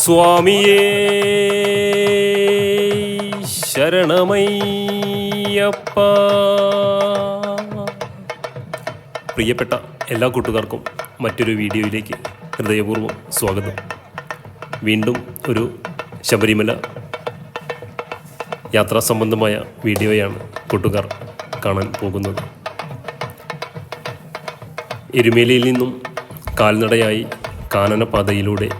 സ്വാമിയേ ശരണമയ്യപ്പ. പ്രിയപ്പെട്ട എല്ലാ കൂട്ടുകാർക്കും മറ്റൊരു വീഡിയോയിലേക്ക് ഹൃദയപൂർവ്വം സ്വാഗതം. വീണ്ടും ഒരു ശബരിമല യാത്രാ സംബന്ധമായ വീഡിയോയാണ് കൂട്ടുകാർ കാണാൻ പോകുന്നത്. എരുമേലിയിൽ നിന്നും കാൽനടയായി കാനനപാതയിലൂടെ,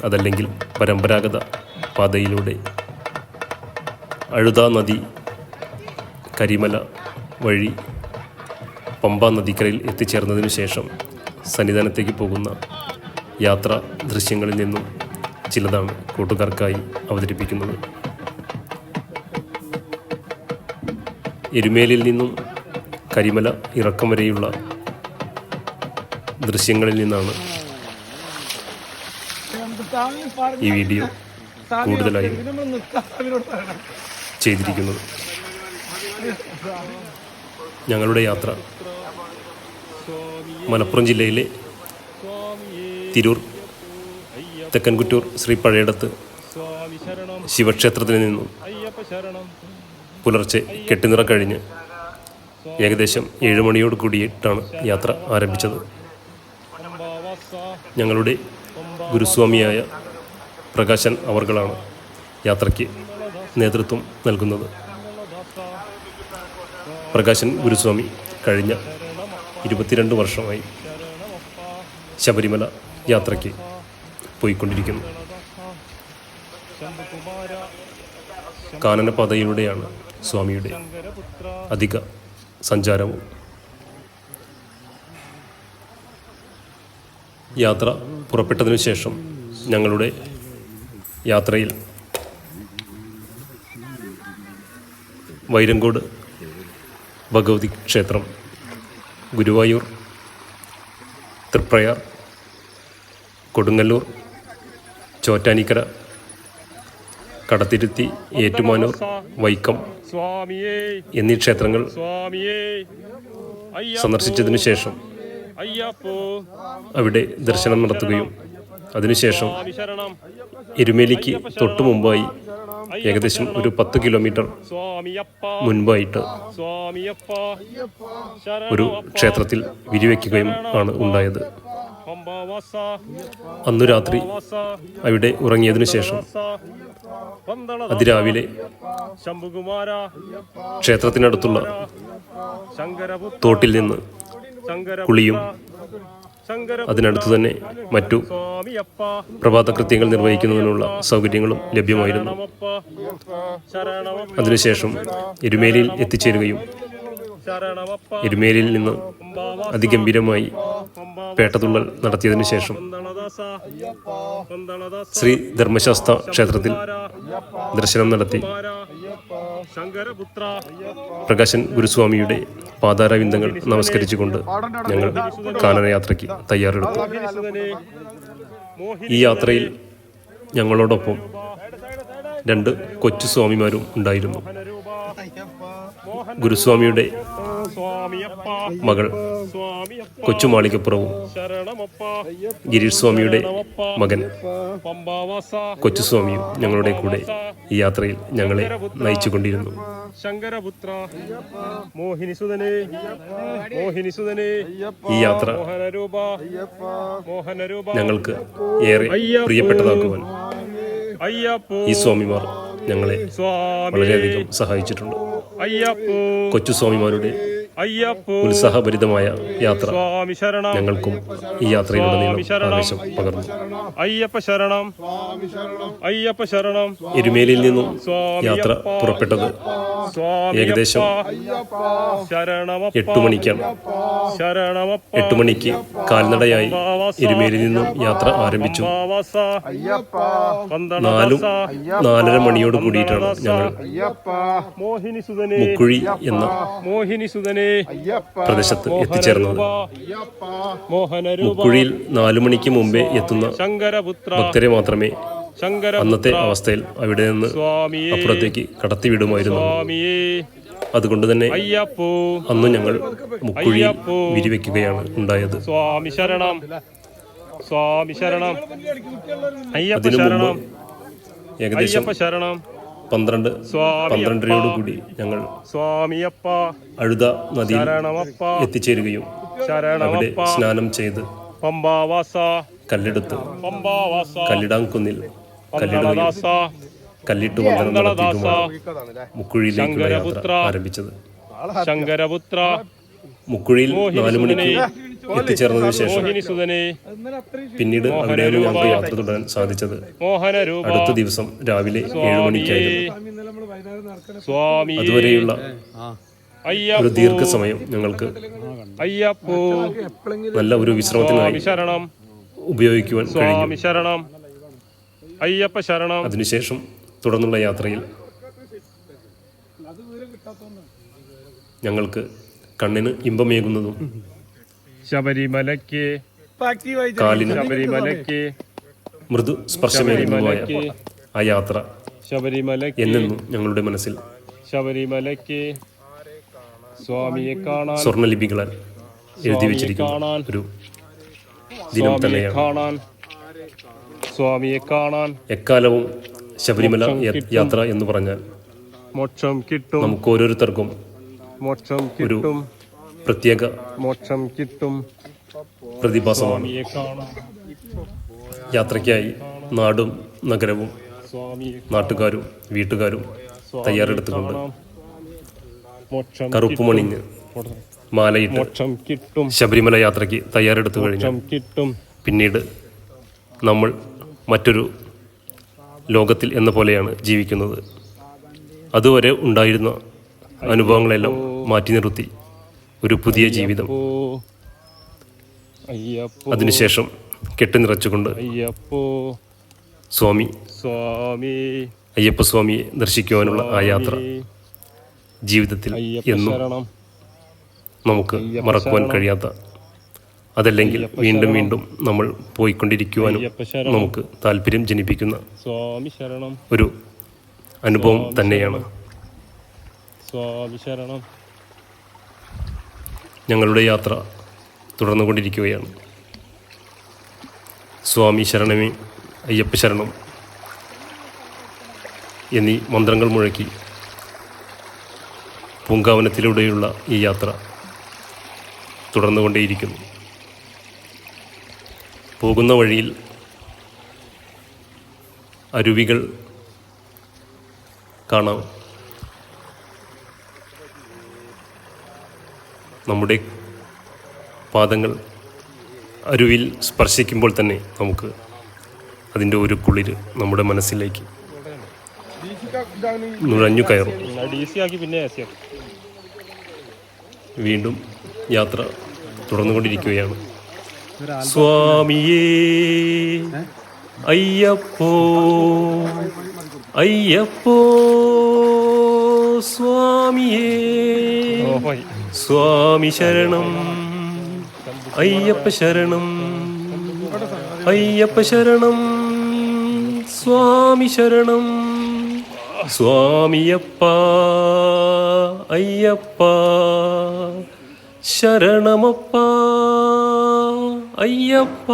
അതല്ലെങ്കിൽ പരമ്പരാഗത പാതയിലൂടെ അഴുതാ നദി, കരിമല വഴി പമ്പാ നദിക്കരയിൽ എത്തിച്ചേർന്നതിനു ശേഷം സന്നിധാനത്തേക്ക് പോകുന്ന യാത്രാ ദൃശ്യങ്ങളിൽ നിന്നും ചിലതാണ് കൂട്ടുകാർക്കായി അവതരിപ്പിക്കുന്നത്. എരുമേലിയിൽ നിന്നും കരിമല ഇറക്കം വരെയുള്ള ദൃശ്യങ്ങളിൽ നിന്നാണ് ഈ വീഡിയോ കൂടുതലായും ചെയ്തിരിക്കുന്നത്. ഞങ്ങളുടെ യാത്ര മലപ്പുറം ജില്ലയിലെ തിരൂർ തെക്കൻകുറ്റൂർ ശ്രീ പഴയടത്ത് ശിവക്ഷേത്രത്തിൽ നിന്നും പുലർച്ചെ കെട്ടുനിറ കഴിഞ്ഞ് ഏകദേശം 7 മണിയോട് കൂടിയിട്ടാണ് യാത്ര ആരംഭിച്ചത്. ഞങ്ങളുടെ ഗുരുസ്വാമിയായ പ്രകാശൻ അവർകളാണ് യാത്രയ്ക്ക് നേതൃത്വം നൽകുന്നത്. പ്രകാശൻ ഗുരുസ്വാമി കഴിഞ്ഞ 22 വർഷമായി ശബരിമല യാത്രയ്ക്ക് പോയിക്കൊണ്ടിരിക്കുന്നു. കാനനപാതയിലൂടെയാണ് സ്വാമിയുടെ അധിക സഞ്ചാരവും. യാത്ര പുറപ്പെട്ടതിനു ശേഷം ഞങ്ങളുടെ യാത്രയിൽ വൈരങ്കോട് ഭഗവതി ക്ഷേത്രം, ഗുരുവായൂർ, തൃപ്രയാർ, കൊടുങ്ങല്ലൂർ, ചോറ്റാനിക്കര, കടത്തിരുത്തി, ഏറ്റുമാനൂർ, വൈക്കം എന്നീ ക്ഷേത്രങ്ങൾ സന്ദർശിച്ചതിനു ശേഷം അവിടെ ദർശനം നടത്തുകയും അതിനുശേഷം എരുമേലിക്ക് തൊട്ടു മുമ്പായി ഏകദേശം ഒരു 10 കിലോമീറ്റർ മുൻപായിട്ട് ഒരു ക്ഷേത്രത്തിൽ വിരിവെക്കുകയും ആണ് ഉണ്ടായത്. അന്നു രാത്രി അവിടെ ഉറങ്ങിയതിനു ശേഷം അതിരാവിലെ ക്ഷേത്രത്തിനടുത്തുള്ള തോട്ടിൽ നിന്ന് കുളിയും അതിനടുത്ത് തന്നെ മറ്റു പ്രഭാതകൃത്യങ്ങൾ നിർവഹിക്കുന്നതിനുള്ള സൗകര്യങ്ങളും ലഭ്യമായിരുന്നു. അതിനുശേഷം എരുമേലിയിൽ എത്തിച്ചേരുകയും എരുമേലിയിൽ നിന്ന് അതിഗംഭീരമായി പേട്ടതുള്ളൽ നടത്തിയതിനു ശേഷം ശ്രീ ധർമ്മശാസ്ത്ര ക്ഷേത്രത്തിൽ ദർശനം നടത്തി പ്രകാശൻ ഗുരുസ്വാമിയുടെ പാതാരവിന്ദങ്ങൾ നമസ്കരിച്ചുകൊണ്ട് ഞങ്ങൾ കാനനയാത്രയ്ക്ക് തയ്യാറെടുത്തു. ഈ യാത്രയിൽ ഞങ്ങളോടൊപ്പം 2 കൊച്ചു സ്വാമിമാരും ഉണ്ടായിരുന്നു. ഗുരുസ്വാമിയുടെ മകൾ കൊച്ചുമാളികപ്പുറവും ഗിരീഷ് സ്വാമിയുടെ മകൻ കൊച്ചുസ്വാമിയും ഞങ്ങളുടെ കൂടെ ഈ യാത്രയിൽ ഞങ്ങളെ നയിച്ചുകൊണ്ടിരുന്നു. ഈ യാത്ര ഞങ്ങൾക്ക് ഏറെ പ്രിയപ്പെട്ടതാക്കുവാൻ ഈ സ്വാമിമാർ ഞങ്ങളെ വളരെയധികം സഹായിച്ചിട്ടുണ്ട്. കൊച്ചുസ്വാമിമാരുടെ ഉത്സാഹഭരിതമായ യാത്ര ഞങ്ങൾക്കും ഈ യാത്രയിലുടനീളം ആവേശം പകർന്നു. എരുമേലിയിൽ നിന്നും യാത്ര പുറപ്പെട്ടത് ഏകദേശം 8 മണിക്കാണ്. 8 മണിക്ക് കാൽനടയായി എരുമേലിയിൽ നിന്നും യാത്ര ആരംഭിച്ചു. 4-4:30 മണിയോട് കൂടിയിട്ടാണ് ഞങ്ങൾ മുക്കുഴി എന്ന പ്രദേശത്ത് എത്തിച്ചേർന്നത്. മുക്കുഴിയിൽ 4 മണിക്ക് മുമ്പേ എത്തുന്ന ഭക്തരെ മാത്രമേ അന്നത്തെ അവസ്ഥയിൽ അവിടെ നിന്ന് അപ്പുറത്തേക്ക് കടത്തിവിടുമായിരുന്നു. അതുകൊണ്ട് തന്നെ അന്ന് ഞങ്ങൾ മുക്കുഴിയിൽ വിരിവെക്കുകയാണ് ഉണ്ടായത്. അതിനു മുമ്പ് ഏകദേശം ശരണം 12:30 ഞങ്ങൾ സ്വാമിയപ്പ അഴുത നദിയിൽ ശരണമപ്പ എത്തിച്ചേരുകയും അവിടെ സ്നാനം ചെയ്ത് പമ്പാവാസ കല്ലെടുത്ത് പമ്പാവാസ കല്ലിടാംകുന്നിൽ കല്ലിടുകയും കല്ലിട്ട് വന്ദനം നടത്തിയിട്ടുമാണ് മുക്കുഴിയിലേക്കുള്ള യാത്ര ആരംഭിച്ചത്. ശങ്കരപുത്ര മുക്കുഴിയിൽ 4 മണിക്ക് എത്തിച്ചേർന്നതിന് ശേഷം പിന്നീട് അവിടെയാണ് ഞങ്ങൾക്ക് യാത്ര തുടരാൻ സാധിച്ചത്. അടുത്ത ദിവസം രാവിലെ 7 മണിക്കായിരുന്നു. അതുവരെയുള്ള ഒരു ദീർഘസമയം ഞങ്ങൾക്ക് നല്ല ഒരു വിശ്രമത്തിനായി ഉപയോഗിക്കുവാൻ കഴിഞ്ഞു. അതിനുശേഷം തുടർന്നുള്ള യാത്രയിൽ ഞങ്ങൾക്ക് കണ്ണിന് ഇമ്പമേകുന്നതും ശബരിമലയ്ക്ക് കാലിന് ശബരിമലയ്ക്ക് മൃദു സ്പർശമേകുന്നതുമായ ആ യാത്ര ശബരിമലയ്ക്ക് എന്നെന്നും ഞങ്ങളുടെ മനസ്സിൽ ശബരിമലയ്ക്ക് സ്വാമിയെ കാണാൻ സ്വർണ്ണലിപികളാൽ എഴുതി വെച്ചിരിക്കുന്ന ഒരു ദിനം തന്നെയാണ്. സ്വാമിയെ കാണാൻ എക്കാലവും ശബരിമല യാത്ര എന്ന് പറഞ്ഞാൽ മോക്ഷം കിട്ടും. നമുക്ക് ഓരോരുത്തർക്കും മോക്ഷം ഒരു കിട്ടും. പ്രത്യേക മോക്ഷം കിട്ടും. പ്രതിഭാസമാണ്. സ്വാമിയെ കാണാൻ യാത്രയ്ക്കായി നാടും നഗരവും സ്വാമിയെ നാട്ടുകാരും വീട്ടുകാരും തയ്യാറെടുത്തുകൊണ്ട് മോക്ഷം കറുപ്പുമണിഞ്ഞ് മാലയിട്ട് മോക്ഷം കിട്ടും. ശബരിമല യാത്രയ്ക്ക് തയ്യാറെടുത്തു കഴിഞ്ഞാൽ മോക്ഷം കിട്ടും. പിന്നീട് നമ്മൾ മറ്റൊരു ലോകത്തിൽ എന്ന പോലെയാണ് ജീവിക്കുന്നത്. അതുവരെ ഉണ്ടായിരുന്ന അനുഭവങ്ങളെല്ലാം മാറ്റി നിർത്തി ഒരു പുതിയ ജീവിതം. അതിനുശേഷം കെട്ടുനിറച്ചുകൊണ്ട് സ്വാമി അയ്യപ്പസ്വാമിയെ ദർശിക്കുവാനുള്ള ആ യാത്ര ജീവിതത്തിൽ എന്നും നമുക്ക് മറക്കുവാൻ കഴിയാത്ത, അതല്ലെങ്കിൽ വീണ്ടും വീണ്ടും നമ്മൾ പോയിക്കൊണ്ടിരിക്കുവാനും നമുക്ക് താല്പര്യം ജനിപ്പിക്കുന്ന ഒരു അനുഭവം തന്നെയാണ്. ഞങ്ങളുടെ യാത്ര തുടർന്നുകൊണ്ടിരിക്കുകയാണ്. സ്വാമി ശരണമേ, അയ്യപ്പ ശരണം എന്നീ മന്ത്രങ്ങൾ മുഴക്കി പൂങ്കാവനത്തിലൂടെയുള്ള ഈ യാത്ര തുടർന്നുകൊണ്ടേയിരിക്കുന്നു. പോകുന്ന വഴിയിൽ അരുവികൾ കാണാം. നമ്മുടെ പാദങ്ങൾ അരുവിൽ സ്പർശിക്കുമ്പോൾ തന്നെ നമുക്ക് അതിൻ്റെ ഒരു കുളിര് നമ്മുടെ മനസ്സിലേക്ക് നുഴഞ്ഞു കയറും. വീണ്ടും യാത്ര തുടർന്നുകൊണ്ടിരിക്കുകയാണ്. സ്വാമിയേ അയ്യപ്പോ അയ്യപ്പോ സ്വാമിയേ സ്വാമി ശരണം അയ്യപ്പ ശരണം അയ്യപ്പ ശരണം സ്വാമി ശരണം സ്വാമിയപ്പ അയ്യപ്പ ശരണമപ്പ അയ്യപ്പ.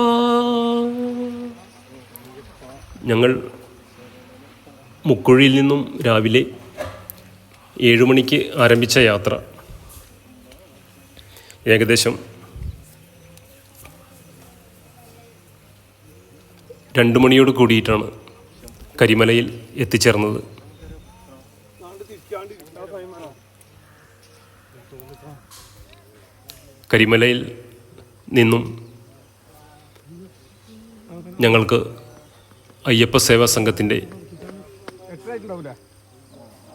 ഞങ്ങൾ മുക്കുഴിയിൽ നിന്നും രാവിലെ 7 മണിക്ക് ആരംഭിച്ച യാത്ര ഏകദേശം 2 മണിയോട് കൂടിയിട്ടാണ് കരിമലയിൽ എത്തിച്ചേർന്നത്. കരിമലയിൽ നിന്നും ഞങ്ങൾക്ക് അയ്യപ്പ സേവാ സംഘത്തിൻ്റെ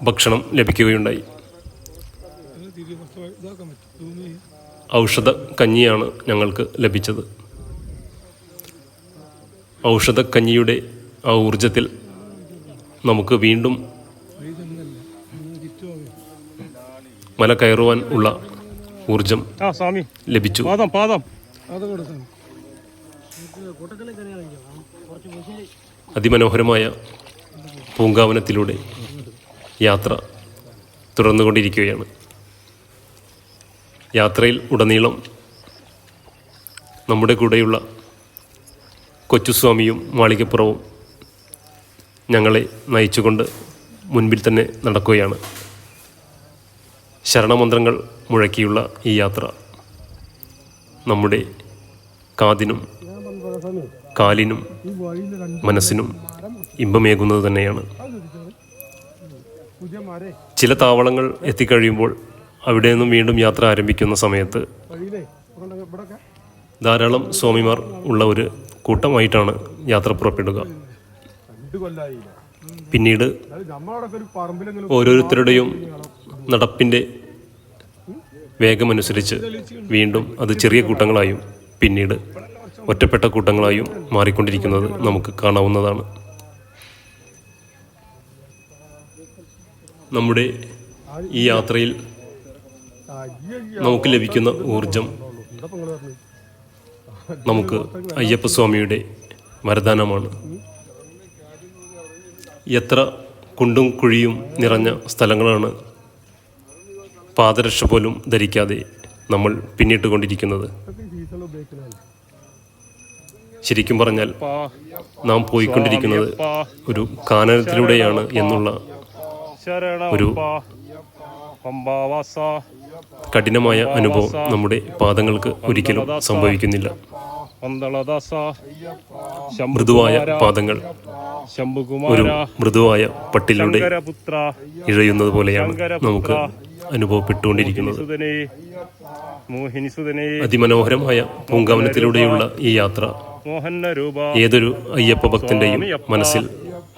ഭക്ഷണം ലഭിക്കുകയുണ്ടായി. ഔഷധ കഞ്ഞിയാണ് ഞങ്ങൾക്ക് ലഭിച്ചത്. ഔഷധക്കഞ്ഞിയുടെ ആ ഊർജത്തിൽ നമുക്ക് വീണ്ടും മല കയറുവാൻ ഉള്ള ഊർജം ലഭിച്ചു. അതിമനോഹരമായ പൂങ്കാവനത്തിലൂടെ യാത്ര തുടർന്നുകൊണ്ടിരിക്കുകയാണ്. യാത്രയിൽ ഉടനീളം നമ്മുടെ കൂടെയുള്ള കൊച്ചുസ്വാമിയും മാളികപ്പുറവും ഞങ്ങളെ നയിച്ചുകൊണ്ട് മുൻപിൽ തന്നെ നടക്കുകയാണ്. ശരണമന്ത്രങ്ങൾ മുഴക്കിയുള്ള ഈ യാത്ര നമ്മുടെ കാതിനും കാലിനും മനസ്സിനും ഇമ്പമേകുന്നത് തന്നെയാണ്. ചില താവളങ്ങൾ എത്തിക്കഴിയുമ്പോൾ അവിടെ നിന്നും വീണ്ടും യാത്ര ആരംഭിക്കുന്ന സമയത്ത് ധാരാളം സ്വാമിമാർ ഉള്ള ഒരു കൂട്ടമായിട്ടാണ് യാത്ര പുറപ്പെടുക. പിന്നീട് ഓരോരുത്തരുടെയും നടപ്പിൻ്റെ വേഗമനുസരിച്ച് വീണ്ടും അത് ചെറിയ കൂട്ടങ്ങളായും പിന്നീട് ഒറ്റപ്പെട്ട കൂട്ടങ്ങളായും മാറിക്കൊണ്ടിരിക്കുന്നത് നമുക്ക് കാണാവുന്നതാണ്. നമ്മുടെ ഈ യാത്രയിൽ നമുക്ക് ലഭിക്കുന്ന ഊർജം നമുക്ക് അയ്യപ്പസ്വാമിയുടെ വരദാനമാണ്. എത്ര കുണ്ടും കുഴിയും നിറഞ്ഞ സ്ഥലങ്ങളാണ് പാദരക്ഷ പോലും ധരിക്കാതെ നമ്മൾ പിന്നിട്ട് കൊണ്ടിരിക്കുന്നത്. ശരിക്കും പറഞ്ഞാൽ നാം പോയിക്കൊണ്ടിരിക്കുന്നത് ഒരു കാനനത്തിലൂടെയാണ് എന്നുള്ള ഒരു കഠിനമായ അനുഭവം നമ്മുടെ പാദങ്ങൾക്ക് ഒരിക്കലും സംഭവിക്കുന്നില്ല. മൃദുവായ പാദങ്ങൾ ഒരു മൃദുവായ പട്ടിലൂടെ ഇഴയുന്നത് പോലെയാണ് നമുക്ക് അനുഭവപ്പെട്ടുകൊണ്ടിരിക്കുന്നത്. അതിമനോഹരമായ പൂങ്കാവനത്തിലൂടെയുള്ള ഈ യാത്ര ഏതൊരു അയ്യപ്പ ഭക്തന്റെയും മനസ്സിൽ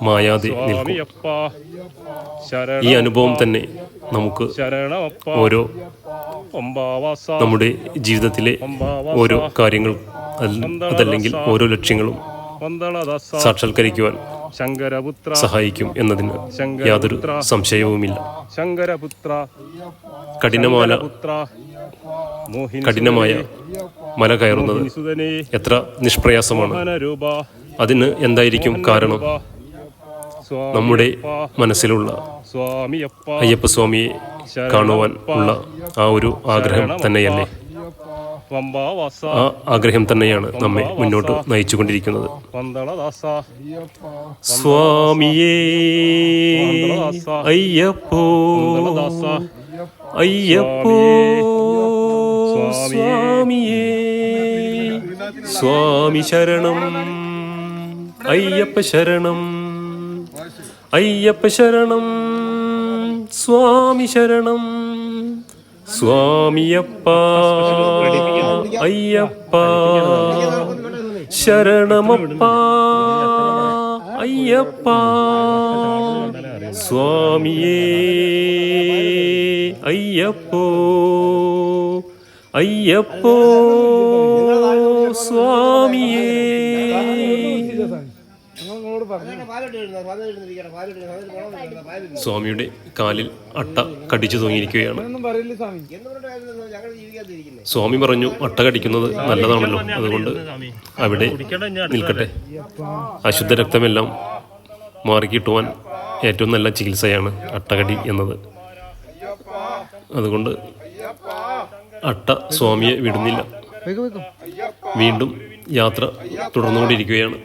മായാതെ നിൽക്കും. ഈ അനുഭവം തന്നെ നമുക്ക് ഓരോ നമ്മുടെ ജീവിതത്തിലെ ഓരോ കാര്യങ്ങൾ അതല്ലെങ്കിൽ ഓരോ ലക്ഷ്യങ്ങളും സാക്ഷാത്കരിക്കുവാൻ സഹായിക്കും എന്നതിന് യാതൊരു സംശയവുമില്ല. കഠിനമായ മല കയറുന്നത് എത്ര നിഷ്പ്രയാസമാണ്. അതിന് എന്തായിരിക്കും കാരണം? നമ്മുടെ മനസ്സിലുള്ള അയ്യപ്പസ്വാമിയെ കാണുവാൻ ഉള്ള ആ ഒരു ആഗ്രഹം തന്നെയല്ലേ? ആ ആഗ്രഹം തന്നെയാണ് നമ്മെ മുന്നോട്ട് നയിച്ചുകൊണ്ടിരിക്കുന്നത്. സ്വാമിയേ അയ്യപ്പോ അയ്യപ്പോ സ്വാമിയേ സ്വാമി ശരണം അയ്യപ്പ ശരണം അയ്യപ്പ ശരണം സ്വാമി ശരണം സ്വാമിയപ്പ അയ്യപ്പ ശരണമപ്പ അയ്യപ്പ സ്വാമിയേ അയ്യപ്പോ അയ്യപ്പോ സ്വാമിയേ. സ്വാമിയുടെ കാലിൽ അട്ട കടിച്ചു തൂങ്ങിയിരിക്കുകയാണ്. സ്വാമി പറഞ്ഞു, അട്ട കടിക്കുന്നത് നല്ലതാണല്ലോ, അതുകൊണ്ട് അവിടെ നിൽക്കട്ടെ. അശുദ്ധ രക്തമെല്ലാം മാറിക്കിട്ടുവാൻ ഏറ്റവും നല്ല ചികിത്സയാണ് അട്ടകടി എന്നത്. അതുകൊണ്ട് അട്ട സ്വാമിയെ വിടുന്നില്ല. വീണ്ടും യാത്ര തുടർന്നുകൊണ്ടിരിക്കുകയാണ്.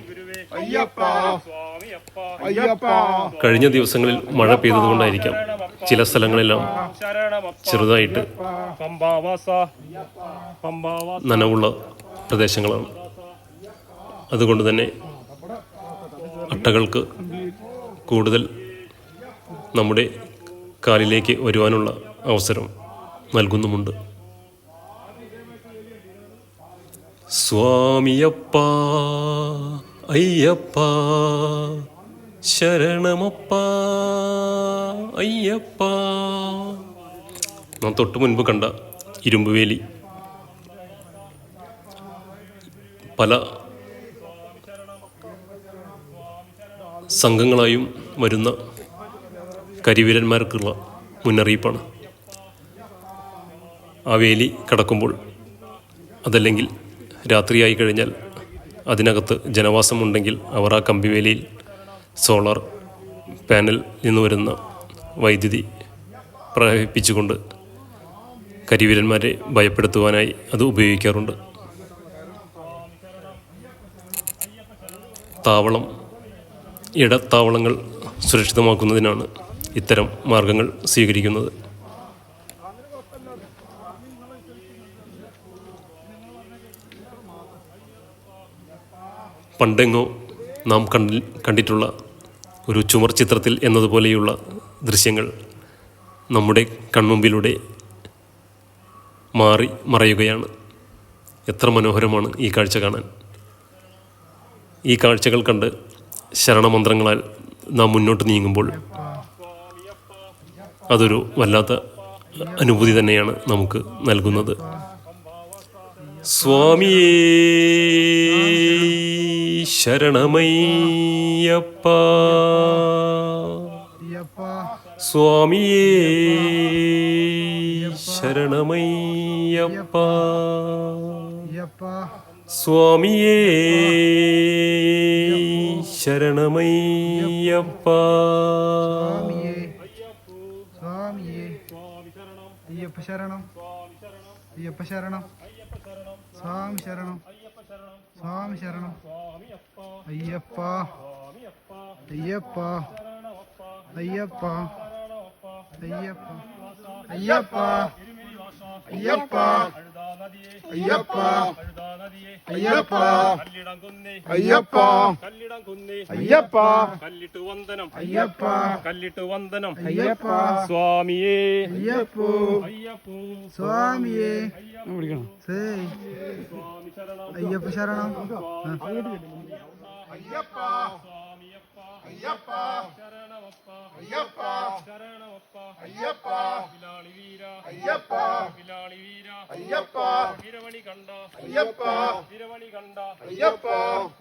കഴിഞ്ഞ ദിവസങ്ങളിൽ മഴ പെയ്തതുകൊണ്ടായിരിക്കാം ചില സ്ഥലങ്ങളെല്ലാം ചെറുതായിട്ട് നനവുള്ള പ്രദേശങ്ങളാണ്. അതുകൊണ്ട് തന്നെ അട്ടകൾക്ക് കൂടുതൽ നമ്മുടെ കാലിലേക്ക് വരുവാനുള്ള അവസരം നൽകുന്നുമുണ്ട്. സ്വാമിയപ്പ അയ്യപ്പ ശരണമപ്പ അയ്യപ്പ. നാം തൊട്ടു മുൻപ് കണ്ട ഇരുമ്പുവേലി പല സംഘങ്ങളായും വരുന്ന കരിവീരന്മാർക്കുള്ള മുന്നറിയിപ്പാണ്. ആ വേലി കടക്കുമ്പോൾ അതല്ലെങ്കിൽ രാത്രിയായി കഴിഞ്ഞാൽ അതിനകത്ത് ജനവാസമുണ്ടെങ്കിൽ അവർ ആ കമ്പിവേലിയിൽ സോളാർ പാനൽ നിന്ന് വരുന്ന വൈദ്യുതി പ്രവഹിപ്പിച്ചുകൊണ്ട് കരിവീരന്മാരെ ഭയപ്പെടുത്തുവാനായി അത് ഉപയോഗിക്കാറുണ്ട്. താവളം ഇടത്താവളങ്ങൾ സുരക്ഷിതമാക്കുന്നതിനാണ് ഇത്തരം മാർഗങ്ങൾ സ്വീകരിക്കുന്നത്. പണ്ടെങ്ങോ നാം കണ്ടിട്ടുള്ള ഒരു ചുമർ ചിത്രത്തിൽ എന്നതുപോലെയുള്ള ദൃശ്യങ്ങൾ നമ്മുടെ കൺമുമ്പിലൂടെ മാറി മറയുകയാണ്. എത്ര മനോഹരമാണ് ഈ കാഴ്ച കാണാൻ. ഈ കാഴ്ചകൾ കണ്ട് ശരണമന്ത്രങ്ങളാൽ നാം മുന്നോട്ട് നീങ്ങുമ്പോൾ അതൊരു വല്ലാത്ത അനുഭൂതി തന്നെയാണ് നമുക്ക് നൽകുന്നത്. സ്വാമിയേ ശരണമയ്യപ്പ, സ്വാമിയേ ശരണമയ്യപ്പ, സ്വാമിയേ ശരണമയ്യപ്പ. അയ്യപ്പ ശരണം, അയ്യപ്പ ശരണം, സ്വാമി ശരണം, സ്വാമി ശരണം, അയ്യപ്പ, അയ്യപ്പ, അയ്യപ്പ, അയ്യപ്പ, അയ്യപ്പ, അയ്യപ്പ, അയ്യപ്പ, അയ്യപ്പ, അയ്യപ്പ, അയ്യപ്പ, കല്ലിട്ട് വന്ദനം, അയ്യപ്പ, കല്ലിട്ട് വന്ദനം, അയ്യപ്പ, സ്വാമിയേ അയ്യപ്പോ, അയ്യപ്പോ, സ്വാമിയേ, സേയ്, സ്വാമി ശരണം, അയ്യപ്പ ശരണം, അയ്യപ്പ, സ്വാമിയപ്പ, അയ്യപ്പ, ശരണമപ്പ, അയ്യപ്പ, ശരണമപ്പ, അയ്യപ്പ, വിലാളി വീര, അയ്യപ്പ, വിലാളി വീര, അയ്യപ്പ, വീരമണി കണ്ട, അയ്യപ്പ, വീരമണി കണ്ട, അയ്യപ്പ,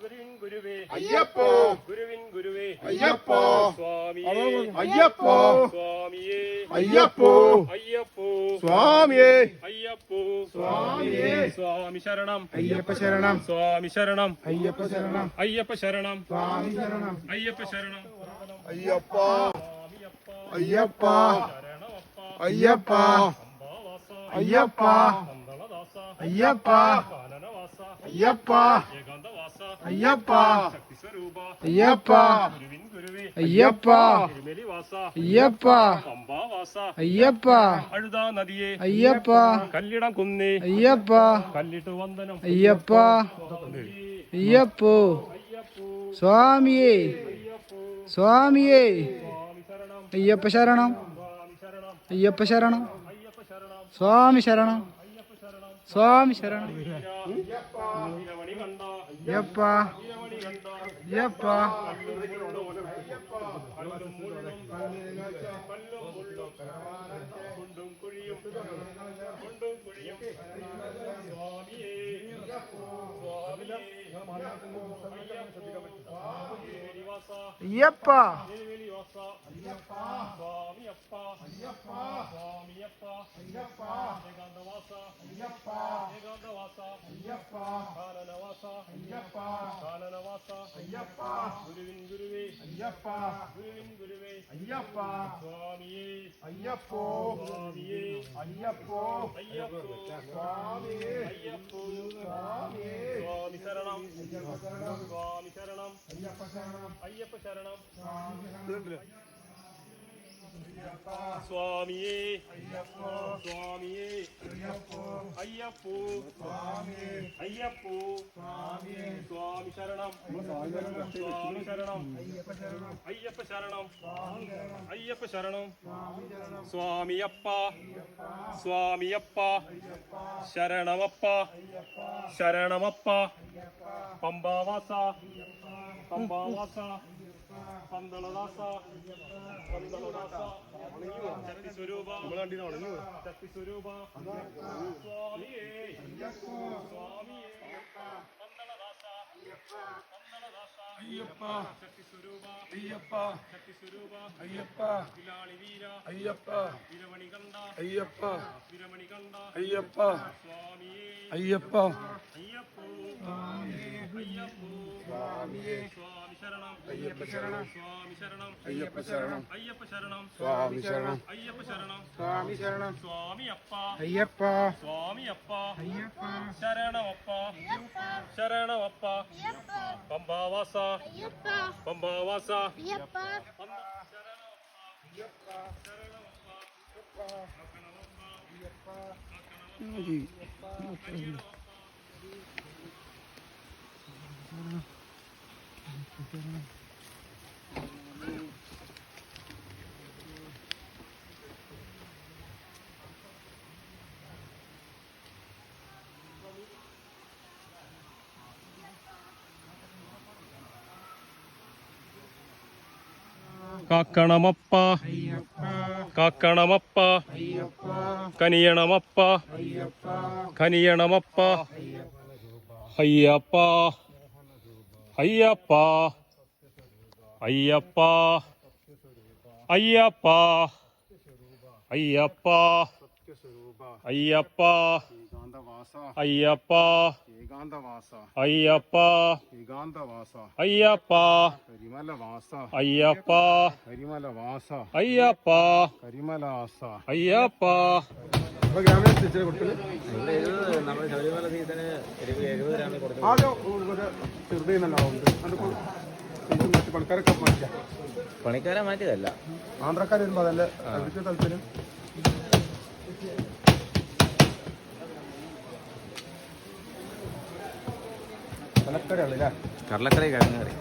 ഗുരുവിൻ ഗുരുവേ, അയ്യപ്പോ, ഗുരുവിൻ ഗുരുവേ, അയ്യപ്പോ, സ്വാമിയേ, അയ്യപ്പോ, സ്വാമിയേ, അയ്യപ്പോ, അയ്യപ്പോ, സ്വാമിയേ, അയ്യപ്പോ, സ്വാമിയേ, സ്വാമി ശരണം, അയ്യപ്പ ശരണം, സ്വാമി ശരണം, അയ്യപ്പ ശരണം, അയ്യപ്പ ശരണം, സ്വാമി ശരണം, അയ്യപ്പ ശരണം, അയ്യപ്പ, സ്വാമിയപ്പ, അയ്യപ്പ, ശരണമപ്പ, അയ്യപ്പ, അംബാവാസ, അയ്യപ്പ, പന്തളദാസ, അയ്യപ്പ, കാനനവാസ, അയ്യപ്പ, ഏകാന്തവാസ, അയ്യപ്പ, ശക്തിസ്വരൂപ, അയ്യപ്പ, ഗുരുവിൻ ഗുരുവേ, അയ്യപ്പ, തിരുമലിവാസ, അയ്യപ്പ, പമ്പാവാസ, അയ്യപ്പ, അഴുതാ നദിയെ, അയ്യപ്പ, കല്ലിടം കുന്നേ, അയ്യപ്പ, കല്ലിട്ട് വന്ദനം, അയ്യപ്പ, അയ്യപ്പോ, സ്വാമിയേ, സ്വാമിയേ, അയ്യപ്പ ശരണം, അയ്യപ്പ ശരണം, സ്വാമി ശരണം, സ്വാമി ശരണം, വീരമണി കണ്ട, അയ്യപ്പ, അയ്യപ്പ, കല്ലും മുള്ളും, കുണ്ടും കുഴിയും, കുണ്ടും കുഴിയും, സ്വാമിയേ, സ്വാമിയേ, തിരുമലിവാസ, അയ്യപ്പ, തിരുമലിവാസ, സ്വാമിയപ്പ, സ്വാമിയപ്പ, ഏകാന്തവാസ, ഏകാന്തവാസ, കാനനവാസ, കാനനവാസ, ഗുരുവിൻ ഗുരുവേ, ഗുരുവിൻ ഗുരുവേ, സ്വാമിയേ, അയ്യപ്പോ, സ്വാമിയേ, അയ്യപ്പോ, അയ്യപ്പോ, സ്വാമിയേ, അയ്യപ്പോ, സ്വാമിയേ, സ്വാമി ശരണം, അയ്യപ്പ ശരണം, സ്വാമി ശരണം, അയ്യപ്പ ശരണം, അയ്യപ്പ ശരണം, സ്വാമിയേ, സ്വാമിയേ, സ്വാമിയേ, അയ്യപ്പോ, അയ്യപ്പോ, സ്വാമി ശരണം, സ്വാമി ശരണം, അയ്യപ്പ ശരണം, അയ്യപ്പ ശരണം, സ്വാമിയപ്പ, സ്വാമിയപ്പ, ശരണമപ്പ, ശരണമപ്പ, പമ്പാവാസ, പമ്പാവാസ, പന്തളദാസ, പന്തളദാസ, ശക്തിസ്വരൂപ, ശക്തിസ്വരൂപ, സ്വാമിയേ, സ്വാമിയേ, പന്തളദാസ, പന്തളദാസ, അയ്യപ്പ, ശക്തിസ്വരൂപ, അയ്യപ്പ, ശക്തിസ്വരൂപ, അയ്യപ്പ, വിലാളി വീര, അയ്യപ്പ, വിരമണി കണ്ട, അയ്യപ്പ, വിരമണി കണ്ട, അയ്യപ്പ, സ്വാമിയേ, അയ്യപ്പ, അയ്യപ്പോ, അയ്യപ്പോ, സ്വാമി ശരണം, അയ്യപ്പ ശരണം, സ്വാമി ശരണം, അയ്യപ്പ ശരണം, അയ്യപ്പ ശരണം, സ്വാമി ശരണം, അയ്യപ്പ ശരണം, സ്വാമി ശരണം, സ്വാമിയപ്പ, അയ്യപ്പ, സ്വാമിയപ്പ, അയ്യപ്പ, ശരണമപ്പ, ശരണമപ്പ, പമ്പാവാസ, പമ്പാവാസ കാക്കണമപ്പ കാക്കണമപ്പ കനിയണമപ്പ കനിയണമപ്പ അയ്യപ്പ അയ്യപ്പ അയ്യപ്പ അയ്യപ്പ അയ്യപ്പ അയ്യപ്പ അയ്യപ്പ അയ്യപ്പ അയ്യപ്പ അയ്യപ്പ അയ്യപ്പ അയ്യപ്പ പണിക്കാരെ മാറ്റിയതല്ല, ആന്ധ്രക്കാർ വരുമ്പോ അതല്ല അവർക്ക് താല്പര്യം. കടലക്കറി കിഴങ്ങറി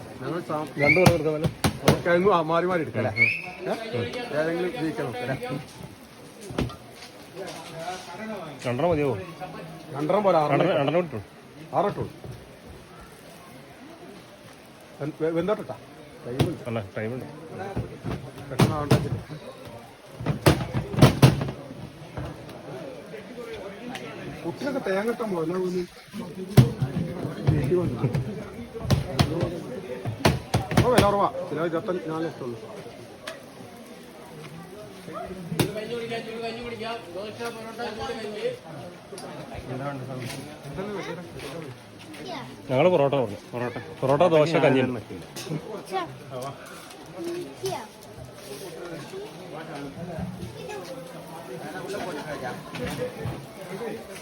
രണ്ടു പേർ എടുക്കാമല്ലോ. കിഴങ്ങും മാറി മാറി എടുക്കല്ലേ, ഏതെങ്കിലും ജയിക്കണം. രണ്ടെണ്ണം മതിയോ? രണ്ടെണ്ണം പോലെ രണ്ടെണ്ണം കിട്ടും. 6 ഇട്ടു വെന്തോട്ടാ അല്ല ടൈമുണ്ട്. പെട്ടെന്ന് ആവണ്ട. കുട്ടിനൊക്കെ തേങ്ങ കിട്ടാൻ പോലെ വില കുറവാ. ചില 24 ഇഷ്ടമുള്ളൂ. ഞങ്ങള് പൊറോട്ട പറഞ്ഞു. പൊറോട്ട ദോശ കഞ്ഞി.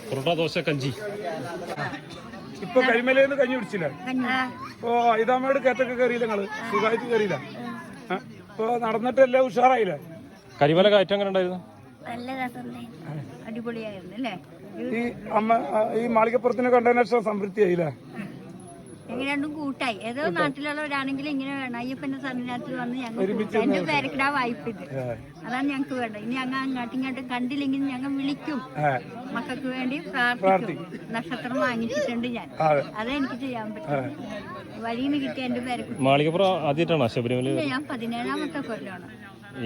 പൊറോട്ട ദോശ കഞ്ചി. ഇപ്പൊ കരിമലേന്ന് കഞ്ഞി കുടിച്ചില്ല. ഇപ്പൊ ഇതാമ്മയുടെ കയറ്റൊക്കെ കയറിയില്ല, നിങ്ങള് സുഖമായിട്ട് കയറിയില്ല. ഇപ്പൊ നടന്നിട്ടല്ലേ ഉഷാറായില്ലേ? കരിമല കയറ്റം എങ്ങനെ ഉണ്ടായിരുന്നു? നല്ല രസം, അടിപൊളിയായിരുന്നു അല്ലേ? ഈ അമ്മ ഈ മാളികപ്പുറത്തിന് കണ്ടതിന് ശേഷം സംതൃപ്തിയായില്ലേ? ഞങ്ങൾ രണ്ടും കൂട്ടായി. ഏതോ നാട്ടിലുള്ളവരാണെങ്കിലും ഇങ്ങനെ വേണം. അയ്യപ്പന്റെ സന്നിധാനത്തിൽ വന്ന് ഞങ്ങൾ എന്റെ പേരക്കിടാ വായ്പത്, അതാണ് ഞങ്ങക്ക് വേണ്ടത്. ഇനി ഞങ്ങൾ അങ്ങോട്ടും കണ്ടില്ലെങ്കിൽ ഞങ്ങൾ വിളിക്കും, മക്കൾക്ക് വേണ്ടി പ്രാർത്ഥിക്കും. നക്ഷത്രം വാങ്ങിച്ചിട്ടുണ്ട് ഞാൻ, അതെനിക്ക് ചെയ്യാൻ പറ്റും. വഴിയിൽ നിന്ന് കിട്ടിയ എന്റെ പേരക്കുട്ടി. മാളികപ്പുറം ആദ്യമായിട്ടാണോ ശബരിമല? ഞാൻ 17ാമത്തെ കൊല്ലമാണ്.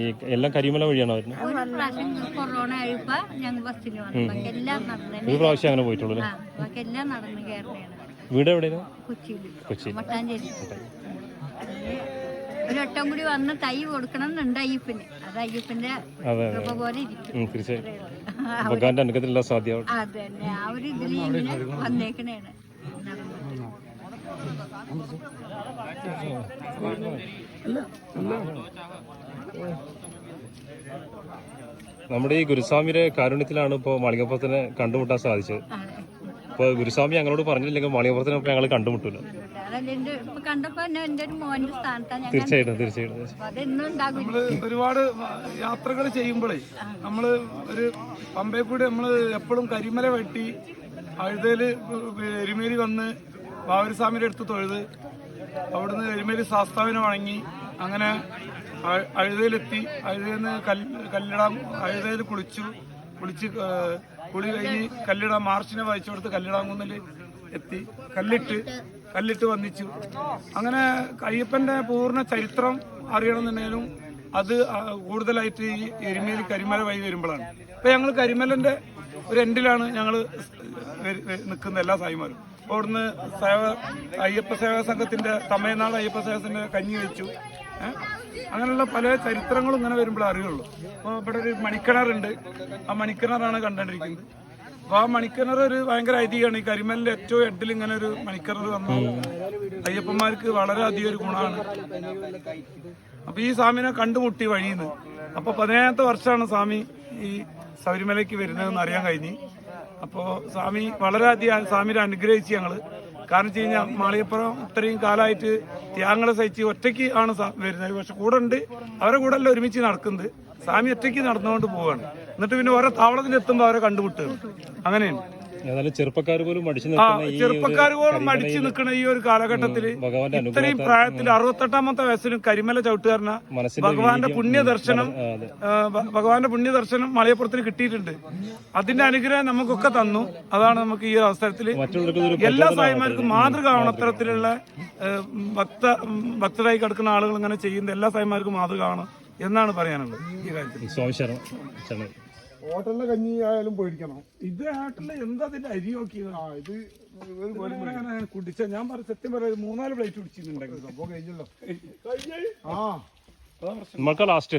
ഈ എല്ലാം കരിമല വഴിയാണോ വരുന്നത്? ഒരു പ്രാവശ്യം കൊറോണ ആയപ്പോ ഞങ്ങൾ ബസ്സിൽ വന്നു. ബാക്കി എല്ലാം നടന്നു. ഒരു പ്രാവശ്യം അങ്ങനെ പോയിട്ടുള്ളൂ. ബാക്കി എല്ലാം നടന്ന് കയറുന്നതാണ്. വീട് എവിടെയാണ്? കൊച്ചി മട്ടാഞ്ചേരി. ഒരു വട്ടം കൂടി വന്ന് തൈ കൊടുക്കണം എന്നുണ്ട് അയ്യപ്പന്. അത് അയ്യപ്പന്റെ കൃപ പോലെ ഇരിക്കും. തീർച്ചയായും ഭഗവാന്റെ അനുഗ്രഹത്തിലുള്ള സാധ്യത. അത് തന്നെ, ആ ഒരു ഇതിൽ ഇങ്ങനെ വന്നേക്കണേണ്. നമ്മുടെ ഈ ഗുരുസ്വാമിയുടെ കാരുണ്യത്തിലാണ് ഇപ്പോൾ മാളികപ്പുറത്തിനെ കണ്ടുമുട്ടാൻ സാധിച്ചത്. ഇപ്പൊ ഗുരുസ്വാമി ഞങ്ങളോട് പറഞ്ഞില്ലെങ്കിൽ മാളികപ്പുറത്തിനെ ഞങ്ങൾ കണ്ടുമുട്ടില്ല. തീർച്ചയായിട്ടും നമ്മള് ഒരുപാട് യാത്രകൾ ചെയ്യുമ്പോഴേ നമ്മള് ഒരു പമ്പയിൽ കൂടി നമ്മള് എപ്പോഴും കരിമല വെട്ടി അഴുതയില് എരുമേലി വന്ന് ബാബുസ്വാമിയുടെ അടുത്ത് തൊഴുത് അവിടുന്ന് എരുമേലി ശാസ്താവിനെ വണങ്ങി അങ്ങനെ അഴുതയിലെത്തി. അഴുതയിൽ നിന്ന് കല്ലിടാം അഴുതയിൽ കുളിച്ച് കുളി കഴിഞ്ഞ് കല്ലിടാം മാർച്ചിനെ വായിച്ചു കൊടുത്ത് കല്ലിടാങ്കുന്നിൽ എത്തി കല്ലിട്ട് വന്നിച്ചു. അങ്ങനെ അയ്യപ്പന്റെ പൂർണ്ണ ചരിത്രം അറിയണമെന്നുണ്ടെങ്കിലും അത് കൂടുതലായിട്ട് ഈ എരുമേലി കരിമല വഴി വരുമ്പോഴാണ്. ഇപ്പൊ ഞങ്ങൾ കരിമലന്റെ ഒരു എൻഡിലാണ് ഞങ്ങൾ നിൽക്കുന്ന എല്ലാ സായിമാരും. അവിടുന്ന് അയ്യപ്പ സേവാ സംഘത്തിന്റെ തമിഴ്നാട് അയ്യപ്പ സേവത്തിന്റെ കഞ്ഞി വെച്ചു. അങ്ങനെയുള്ള പല ചരിത്രങ്ങളും ഇങ്ങനെ വരുമ്പോഴേ അറിയുള്ളൂ. അപ്പോൾ ഇവിടെ ഒരു മണിക്കിണറുണ്ട്, ആ മണിക്കിണറാണ് കണ്ടുകൊണ്ടിരിക്കുന്നത്. അപ്പോൾ ആ മണിക്കിണർ ഒരു ഭയങ്കര ഐതിഹ്യമാണ്. ഈ കരിമലിന്റെ ഏറ്റവും ഹെഡിൽ ഇങ്ങനെ ഒരു മണിക്കിണർ വന്നാൽ അയ്യപ്പന്മാർക്ക് വളരെ അധികം ഒരു ഗുണമാണ്. അപ്പൊ ഈ സ്വാമിനെ കണ്ടുമുട്ടി വഴിയുന്നു. അപ്പൊ 17ാമത്തെ വർഷമാണ് സ്വാമി ഈ ശബരിമലയ്ക്ക് വരുന്നതെന്ന് അറിയാൻ കഴിഞ്ഞ്. അപ്പോൾ സ്വാമി വളരെയധികം സ്വാമിനെ അനുഗ്രഹിച്ച് ഞങ്ങള് കാരണം വെച്ച് കഴിഞ്ഞാൽ മാളികപ്പുറം ഇത്രയും കാലമായിട്ട് ത്യാഗങ്ങളെ സഹിച്ച് ഒറ്റയ്ക്ക് ആണ് വരുന്നത്. പക്ഷെ കൂടെ ഉണ്ട്, അവരെ കൂടെ അല്ല ഒരുമിച്ച് നടക്കുന്നത്. സ്വാമി ഒറ്റയ്ക്ക് നടന്നുകൊണ്ട് പോവുകയാണ്. എന്നിട്ട് പിന്നെ ഓരോ താവളത്തിൽ എത്തുമ്പോൾ അവരെ കണ്ടുമുട്ടുകയാണ്. അങ്ങനെയാണ്. ചെറുപ്പക്കാർ പോലും മടിച്ചു നിൽക്കുന്ന ഈ ഒരു കാലഘട്ടത്തിൽ ഇത്രയും പ്രായത്തിൽ 68ാമത്തെ വയസ്സിലും കരിമല ചവിട്ടുകാരന ഭഗവാന്റെ പുണ്യദർശനം മലയപ്പുറത്തിന് കിട്ടിയിട്ടുണ്ട്. അതിന്റെ അനുഗ്രഹം നമുക്കൊക്കെ തന്നു. അതാണ് നമുക്ക് ഈ അവസരത്തിൽ എല്ലാ സായിമാർക്കും മാതൃകയാണ്. അത്തരത്തിലുള്ള ഭക്തരായി കിടക്കുന്ന ആളുകൾ ഇങ്ങനെ ചെയ്യുന്ന എല്ലാ സായിമാർക്കും മാതൃകയാണ് എന്നാണ് പറയാനുള്ളത് ഈ കാര്യത്തിൽ. ഹോട്ടലിലെ കഞ്ഞി ആയാലും പേടിക്കണം. ഇത് ഹോട്ടലിൽ എന്താ അതിന്റെ അരി നോക്കിയത്? ഇത് കുടിച്ച ഞാൻ പറഞ്ഞ സത്യം പറയാം 3-4 പ്ലേറ്റ് കുടിച്ചിട്ടുണ്ടെങ്കിൽ സംഭവം കഴിഞ്ഞല്ലോ. നമുക്കാണ് ലാസ്റ്റ്.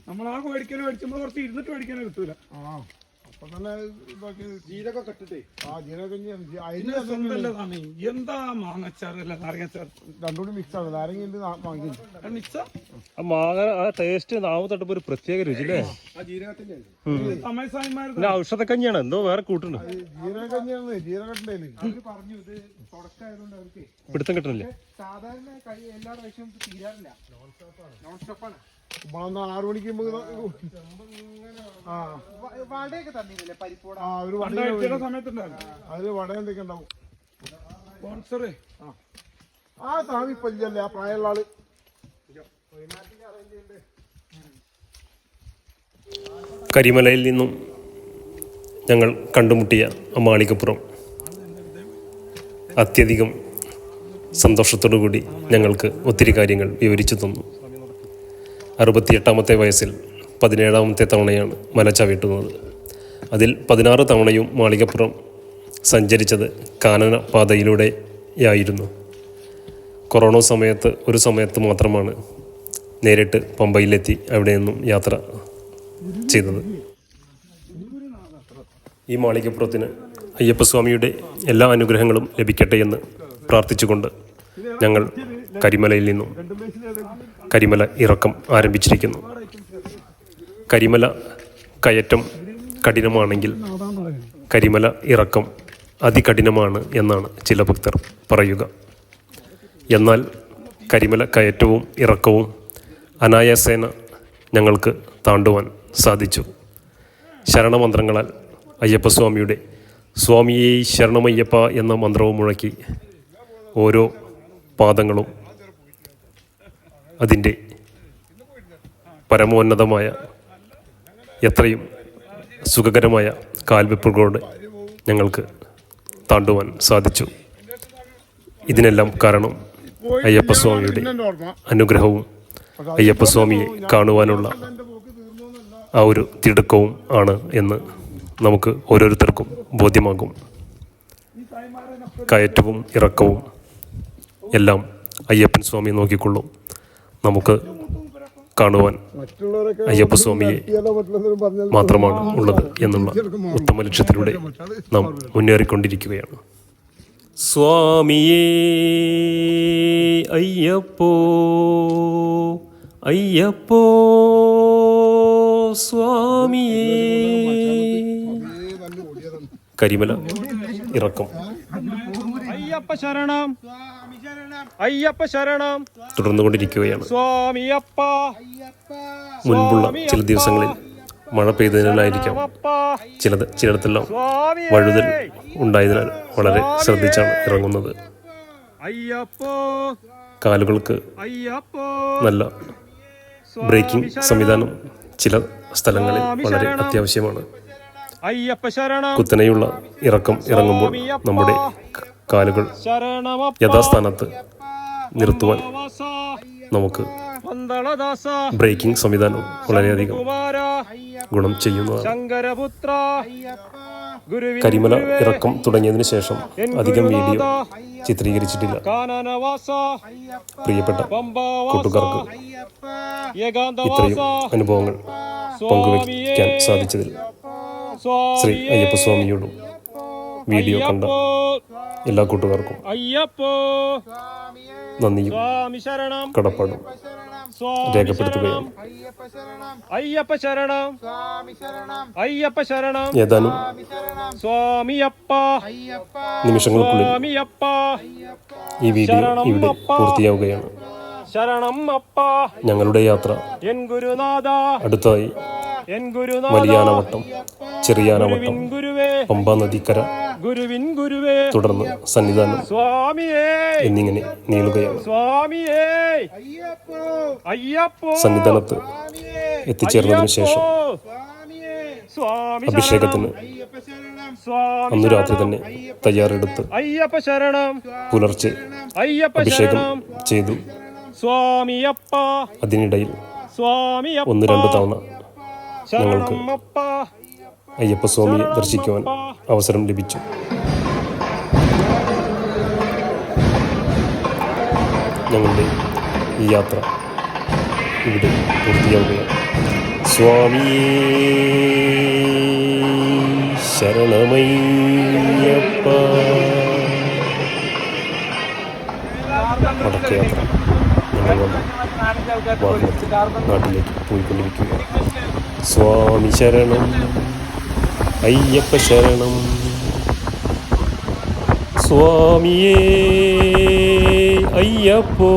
നമ്മൾ ആ മേടിക്കല് മേടിച്ചുമ്പോൾ കുറച്ച് ഇരുന്നിട്ട് മേടിക്കാനേ കിട്ടൂല. അപ്പൊ തന്നെ ജീരകം കെട്ടിട്ടേ സ്വന്തല്ലതാണ്. എന്താ മാങ്ങച്ചാറല്ല നാരങ്ങച്ചാർ രണ്ടുകൂടി മിക്സ് ആണ്. നാരങ്ങ മിക്സാ മാങ്ങ ടേസ്റ്റ് നാവ് തട്ടപ്പോ ഒരു പ്രത്യേക രുചി അല്ലേ? പിന്നെ ഔഷധക്കഞ്ഞിയാണ് എന്തോ വേറെ കൂട്ടുണ്ട്. ജീരകഞ്ഞിയാണ്. ജീരകട്ടില്ലേ പറഞ്ഞു ഇത് തുടക്കമായതുകൊണ്ട് അവർക്ക് പിടുത്തം കിട്ടണില്ലേ? സാധാരണ എല്ലാ പ്രാവശ്യവും തീരാറില്ല. നോൺ സ്റ്റോപ്പാണ്. 6 മണിക്ക് വടയൊക്കെ തന്നില്ലേ? പരിപ്പോട ഒരു അതില് വട എന്തൊക്കെ ഉണ്ടാവും. ആ സ്വാമി പല്ലല്ലേ ആ പ്രായമുള്ള ആള്. കരിമലയിൽ നിന്നും ഞങ്ങൾ കണ്ടുമുട്ടിയ മാളികപ്പുറം അത്യധികം സന്തോഷത്തോടു കൂടി ഞങ്ങൾക്ക് ഒത്തിരി കാര്യങ്ങൾ വിവരിച്ചു തന്നു. 68ാമത്തെ വയസ്സിൽ 17ാമത്തെ തവണയാണ് മല ചവിട്ടുന്നത്. അതിൽ 16 തവണയും മാളികപ്പുറം സഞ്ചരിച്ചത് കാനന പാതയിലൂടെയായിരുന്നു. കൊറോണ സമയത്ത് ഒരു സമയത്ത് മാത്രമാണ് നേരിട്ട് പമ്പയിലെത്തി അവിടെ നിന്നും യാത്ര ചെയ്തത്. ഈ മാളികപ്പുറത്തിന് അയ്യപ്പസ്വാമിയുടെ എല്ലാ അനുഗ്രഹങ്ങളും ലഭിക്കട്ടെ എന്ന് പ്രാർത്ഥിച്ചുകൊണ്ട് ഞങ്ങൾ കരിമലയിൽ നിന്നും കരിമല ഇറക്കം ആരംഭിച്ചിരിക്കുന്നു. കരിമല കയറ്റം കഠിനമാണെങ്കിൽ കരിമല ഇറക്കം അതികഠിനമാണ് എന്നാണ് ചില ഭക്തർ പറയുക. എന്നാൽ കരിമല കയറ്റവും ഇറക്കവും അനായാസേന ഞങ്ങൾക്ക് താണ്ടുവാൻ സാധിച്ചു. ശരണമന്ത്രങ്ങളാൽ അയ്യപ്പസ്വാമിയുടെ സ്വാമിയേ ശരണമയ്യപ്പ എന്ന മന്ത്രവും മുഴക്കി ഓരോ പാദങ്ങളും അതിൻ്റെ പരമോന്നതമായ എത്രയും സുഖകരമായ കാൽവെപ്പുകളോട് ഞങ്ങൾക്ക് താണ്ടുവാൻ സാധിച്ചു. ഇതിനെല്ലാം കാരണം അയ്യപ്പസ്വാമിയുടെ അനുഗ്രഹവും അയ്യപ്പസ്വാമിയെ കാണുവാനുള്ള ആ ഒരു തിടുക്കവും ആണ് എന്ന് നമുക്ക് ഓരോരുത്തർക്കും ബോധ്യമാകും. കയറ്റവും ഇറക്കവും എല്ലാം അയ്യപ്പൻ സ്വാമി നോക്കിക്കൊള്ളും. നമുക്ക് കാണുവാൻ അയ്യപ്പസ്വാമിയെ മാത്രമാണ് ഉള്ളത് എന്നുള്ള ഉത്തമ ലക്ഷ്യത്തിലൂടെ നാം മുന്നേറിക്കൊണ്ടിരിക്കുകയാണ്. സ്വാമിയേ അയ്യപ്പോ അയ്യപ്പോ സ്വാമിയേ. കരിമല ഇറക്കം അയ്യപ്പ ശരണം അയ്യപ്പ ശരണം തുടർന്നുകൊണ്ടിരിക്കുകയാണ്. സ്വാമിയപ്പ. മുൻപുള്ള ചില ദിവസങ്ങളിൽ മഴ പെയ്തതിനാലായിരിക്കാം ചിലയിടത്തെല്ലാം വഴുതൽ ഉണ്ടായതിനാൽ വളരെ ശ്രദ്ധിച്ചാണ് ഇറങ്ങുന്നത്. കാലുകൾക്ക് നല്ല ബ്രേക്കിംഗ് സംവിധാനം ചില സ്ഥലങ്ങളിൽ വളരെ അത്യാവശ്യമാണ്. കുത്തനെയുള്ള ഇറക്കം ഇറങ്ങുമ്പോൾ നമ്മുടെ കാലുകൾ യഥാസ്ഥാനത്ത് നിർത്തുവാൻ നമുക്ക് ബ്രേക്കിംഗ് സംവിധാനം വളരെയധികം ഗുണം ചെയ്യുന്നതാണ്. കരിമല ഇറക്കം തുടങ്ങിയതിനു ശേഷം അധികം വീഡിയോ ചിത്രീകരിച്ചിട്ടില്ല. പ്രിയപ്പെട്ട കൂട്ടുകാർക്ക് ഇത്രയും അനുഭവങ്ങൾ പങ്കുവയ്ക്കാൻ സാധിച്ചതിൽ ശ്രീ അയ്യപ്പസ്വാമിയോടും വീഡിയോ കണ്ട എല്ലാ കൂട്ടുകാർക്കും നന്ദിയും കടപ്പാടും രേഖപ്പെടുത്തുകയാണ്. അയ്യപ്പ ശരണം, അയ്യപ്പ ശരണം, ഏതാനും സ്വാമിയപ്പ, നിമിഷങ്ങൾക്കുള്ളിൽ സ്വാമിയപ്പ, ഈ വീഡിയോ ഇവിടെ പൂർത്തിയാവുകയാണ്. ശരണം അപ്പ, ഞങ്ങളുടെ യാത്ര എൻ ഗുരുനാഥ, അടുത്തായി എൻ ഗുരുനാഥ, വലിയാനവട്ടം, ചെറിയാനവട്ടം, ഗുരുവേ, പമ്പാ നദിക്കര, ഗുരുവിൻ ഗുരുവേ, തുടർന്ന് സന്നിധാനം സ്വാമിയേ, എന്നിങ്ങനെ നീളുകയാണ്. സ്വാമിയേ, അയ്യപ്പോ, സന്നിധാനത്ത് എത്തിച്ചേർന്നതിനു ശേഷം സ്വാമി അഭിഷേകത്തിന് അന്നു രാത്രി തന്നെ തയ്യാറെടുത്ത് അയ്യപ്പ ശരണം, പുലർച്ചെ അയ്യപ്പ അഭിഷേകം ശരണം, ചെയ്തു. സ്വാമിയപ്പ, അതിനിടയിൽ സ്വാമിയപ്പ, 1-2 തവണ ഞങ്ങൾക്ക് ശരണമപ്പ, അയ്യപ്പസ്വാമിയെ ദർശിക്കുവാൻ അവസരം ലഭിച്ചു. ഞങ്ങളുടെ ഈ യാത്ര ഇവിടെ പൂർത്തിയാവുകയാണ്. സ്വാമിയേ ശരണമയ്യപ്പ. മടക്കയാത്ര ഞങ്ങൾ വന്ന് വാഹനത്തിൽ നാട്ടിലേക്ക് പോയിക്കൊണ്ടിരിക്കുക. സ്വാമി ശരണം, അയ്യപ്പ ശരണം, സ്വാമിയേ അയ്യപ്പോ.